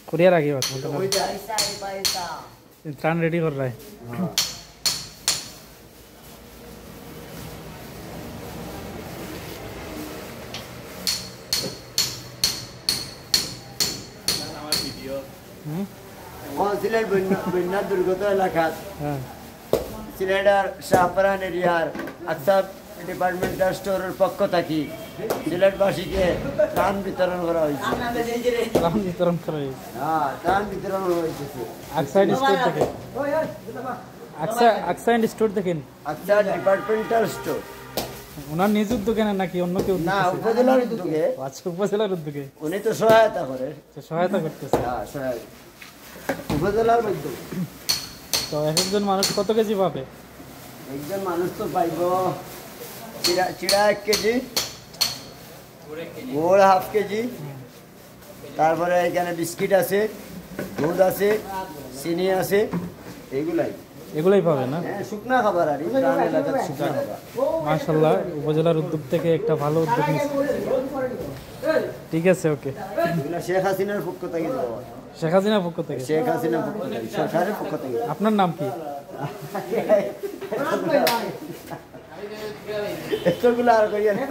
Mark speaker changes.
Speaker 1: Courier आ गई बात त्राण रेडी कर रहा है।
Speaker 2: সিলেট বন্যা দুর্গত এলাকা সিলেটের শাহপারান এরিয়ার আকসার ডিপার্টমেন্টাল স্টোরের পক্ষ থেকে সিলেটবাসীকে ত্রাণ বিতরণ করা হয়েছে।
Speaker 1: ত্রাণ বিতরণ করা হয়েছে।
Speaker 2: হ্যাঁ, ত্রাণ বিতরণ হয়েছে
Speaker 1: আকসাইড স্টোর থেকে। আকসাইড স্টোর দেখেন,
Speaker 2: আকসার ডিপার্টমেন্টাল স্টোর
Speaker 1: ওনার নিজ উদ্যোগে নাকি অন্য কেউ?
Speaker 2: না, উপজেলার উদ্যোগে।
Speaker 1: আচ্ছা, উপজেলার উদ্যোগে
Speaker 2: উনি তো সহায়তা করে।
Speaker 1: সহায়তা করতেছে।
Speaker 2: হ্যাঁ, সহায়তা উপজেলার উদ্যোগ।
Speaker 1: তো একজন মানুষ কত কেজি পাবে?
Speaker 2: একজন মানুষ তো পাইব চিড়া 1 কেজি, গুড় 1/2 কেজি, তারপরে এখানে বিস্কিট আছে, দুধ আছে, চিনি আছে, এগুলাই
Speaker 1: পাবে না?
Speaker 2: শুকনা খাবার আর এলাকার শুকনা খাবার।
Speaker 1: মাশাআল্লাহ, উপজেলার উদ্যোগ থেকে একটা ভালো উদ্যোগ নিচ্ছে। ঠিক আছে, ওকে।
Speaker 2: শেখ হাসিনার পক্ষ থেকে দেওয়া।
Speaker 1: শেখ হাসিনার পক্ষ থেকে?
Speaker 2: শেখ হাসিনার পক্ষ থেকে, সরকারের পক্ষ থেকে।
Speaker 1: আপনার নাম কি?
Speaker 2: এতগুলো আর কইয়া না।